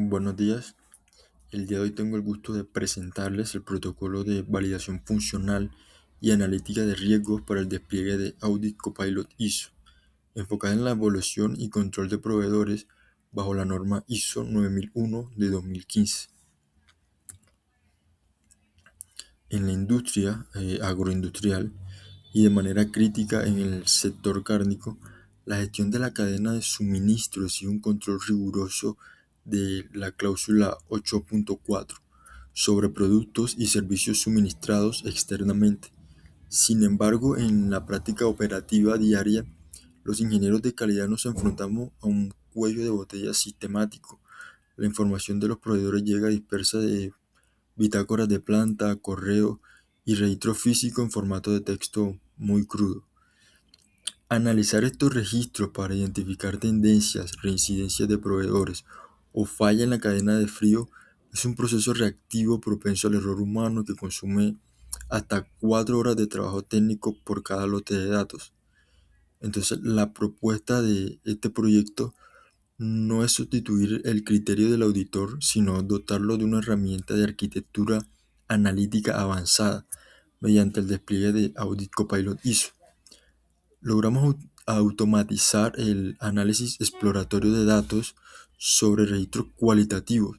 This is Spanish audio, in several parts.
Buenos días. El día de hoy tengo el gusto de presentarles el protocolo de validación funcional y analítica de riesgos para el despliegue de Audit Copilot ISO, enfocada en la evaluación y control de proveedores bajo la norma ISO 9001 de 2015. En la industria agroindustrial y de manera crítica en el sector cárnico, la gestión de la cadena de suministros y un control riguroso de la cláusula 8.4 sobre productos y servicios suministrados externamente. Sin embargo, en la práctica operativa diaria, los ingenieros de calidad nos enfrentamos a un cuello de botella sistemático. La información de los proveedores llega dispersa de bitácoras de planta, correo y registro físico en formato de texto muy crudo. Analizar estos registros para identificar tendencias, reincidencias de proveedores o falla en la cadena de frío es un proceso reactivo propenso al error humano que consume hasta 4 horas de trabajo técnico por cada lote de datos. Entonces, la propuesta de este proyecto no es sustituir el criterio del auditor, sino dotarlo de una herramienta de arquitectura analítica avanzada mediante el despliegue de Audit Copilot ISO. Logramos automatizar el análisis exploratorio de datos sobre registros cualitativos,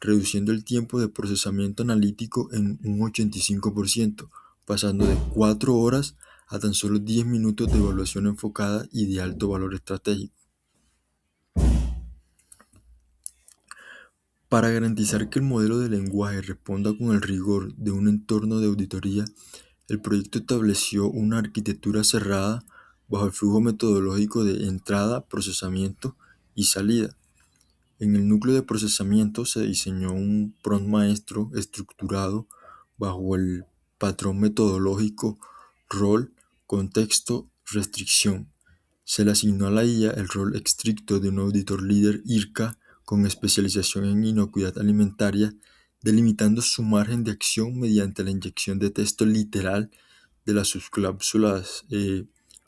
reduciendo el tiempo de procesamiento analítico en un 85%, pasando de 4 horas a tan solo 10 minutos de evaluación enfocada y de alto valor estratégico. Para garantizar que el modelo de lenguaje responda con el rigor de un entorno de auditoría, el proyecto estableció una arquitectura cerrada bajo el flujo metodológico de entrada, procesamiento y salida. En el núcleo de procesamiento se diseñó un prompt maestro estructurado bajo el patrón metodológico rol, contexto, restricción. Se le asignó a la IA el rol estricto de un auditor líder IRCA con especialización en inocuidad alimentaria, delimitando su margen de acción mediante la inyección de texto literal de las subcláusulas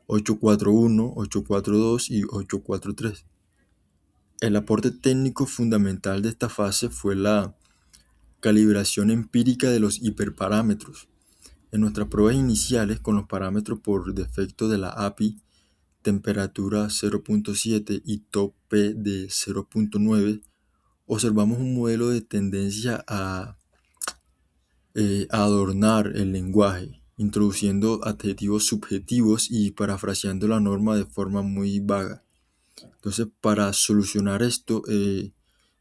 841, 842 y 843. El aporte técnico fundamental de esta fase fue la calibración empírica de los hiperparámetros. En nuestras pruebas iniciales con los parámetros por defecto de la API, temperatura 0.7 y top P de 0.9, observamos un modelo de tendencia a adornar el lenguaje, introduciendo adjetivos subjetivos y parafraseando la norma de forma muy vaga. Entonces, para solucionar esto,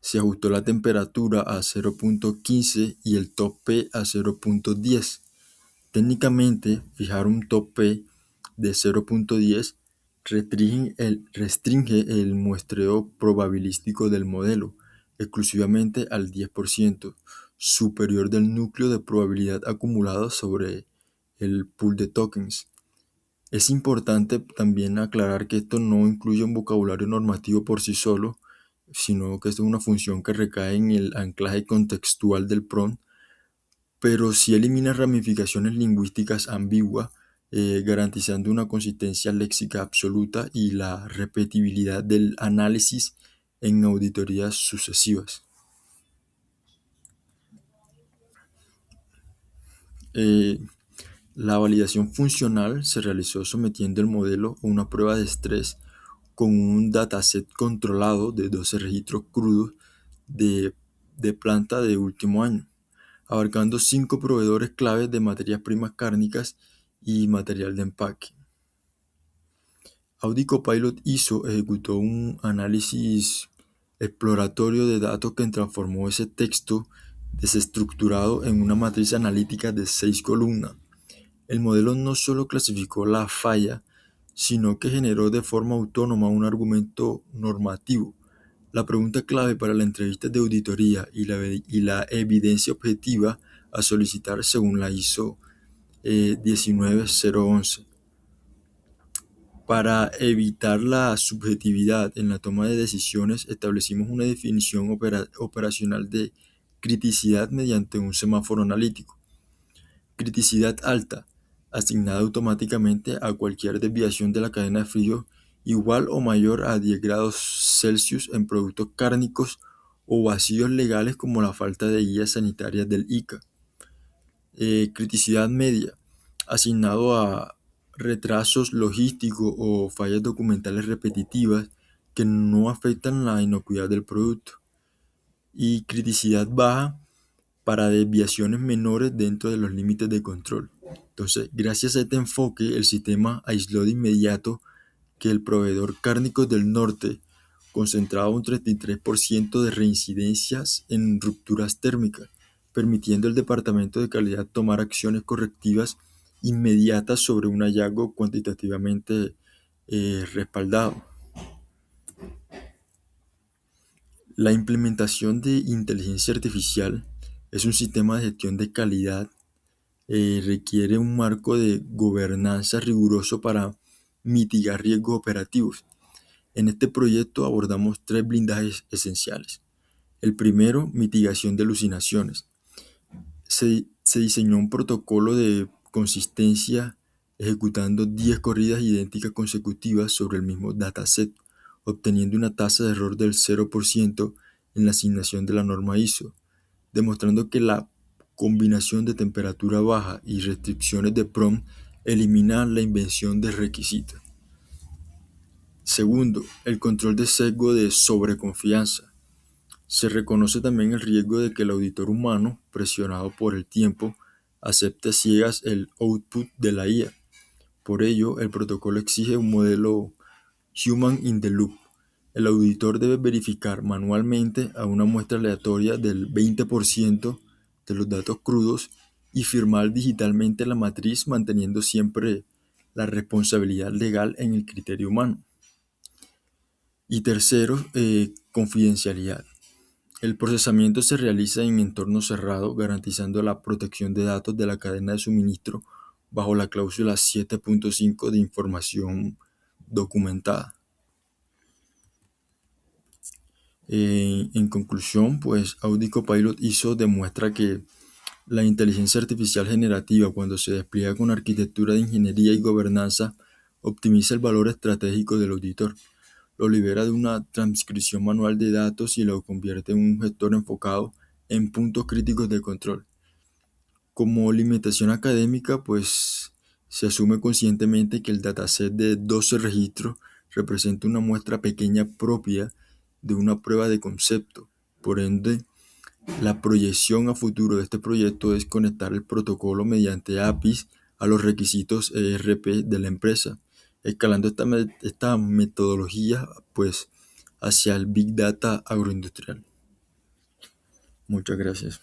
se ajustó la temperatura a 0.15 y el top P a 0.10. Técnicamente, fijar un top P de 0.10 restringe el muestreo probabilístico del modelo exclusivamente al 10% superior del núcleo de probabilidad acumulado sobre el pool de tokens. Es importante también aclarar que esto no incluye un vocabulario normativo por sí solo, sino que esto es una función que recae en el anclaje contextual del prompt, pero sí elimina ramificaciones lingüísticas ambiguas, garantizando una consistencia léxica absoluta y la repetibilidad del análisis en auditorías sucesivas. Eh, la validación funcional se realizó sometiendo el modelo a una prueba de estrés con un dataset controlado de 12 registros crudos de, planta de último año, abarcando 5 proveedores claves de materias primas cárnicas y material de empaque. Audit Copilot ISO ejecutó un análisis exploratorio de datos que transformó ese texto desestructurado en una matriz analítica de 6 columnas. El modelo no solo clasificó la falla, sino que generó de forma autónoma un argumento normativo. La pregunta clave para la entrevista de auditoría y la evidencia objetiva a solicitar según la ISO 19011. Para evitar la subjetividad en la toma de decisiones, establecimos una definición operacional de criticidad mediante un semáforo analítico. Criticidad alta, asignada automáticamente a cualquier desviación de la cadena de frío igual o mayor a 10 grados Celsius en productos cárnicos o vacíos legales como la falta de guías sanitarias del ICA. Criticidad media, asignado a retrasos logísticos o fallas documentales repetitivas que no afectan la inocuidad del producto. Y criticidad baja para desviaciones menores dentro de los límites de control. Entonces, gracias a este enfoque, el sistema aisló de inmediato que el proveedor Cárnicos del Norte concentraba un 33% de reincidencias en rupturas térmicas, permitiendo al Departamento de Calidad tomar acciones correctivas inmediatas sobre un hallazgo cuantitativamente respaldado. La implementación de inteligencia artificial es un sistema de gestión de calidad, requiere un marco de gobernanza riguroso para mitigar riesgos operativos. En este proyecto abordamos tres blindajes esenciales. El primero, mitigación de alucinaciones. Se diseñó un protocolo de consistencia ejecutando 10 corridas idénticas consecutivas sobre el mismo dataset, obteniendo una tasa de error del 0% en la asignación de la norma ISO, demostrando que la combinación de temperatura baja y restricciones de prompt eliminan la invención de requisitos. Segundo, el control de sesgo de sobreconfianza. Se reconoce también el riesgo de que el auditor humano, presionado por el tiempo, acepte a ciegas el output de la IA. Por ello, el protocolo exige un modelo Human in the Loop. El auditor debe verificar manualmente a una muestra aleatoria del 20% de los datos crudos y firmar digitalmente la matriz manteniendo siempre la responsabilidad legal en el criterio humano. Y tercero, confidencialidad. El procesamiento se realiza en entorno cerrado, garantizando la protección de datos de la cadena de suministro bajo la cláusula 7.5 de información documentada. En conclusión, pues Audi Copilot ISO demuestra que la inteligencia artificial generativa, cuando se despliega con arquitectura de ingeniería y gobernanza, optimiza el valor estratégico del auditor, lo libera de una transcripción manual de datos y lo convierte en un gestor enfocado en puntos críticos de control. Como limitación académica, pues se asume conscientemente que el dataset de 12 registros representa una muestra pequeña propia de una prueba de concepto. Por ende, la proyección a futuro de este proyecto es conectar el protocolo mediante APIs a los requisitos ERP de la empresa, escalando esta metodología pues, hacia el Big Data agroindustrial. Muchas gracias.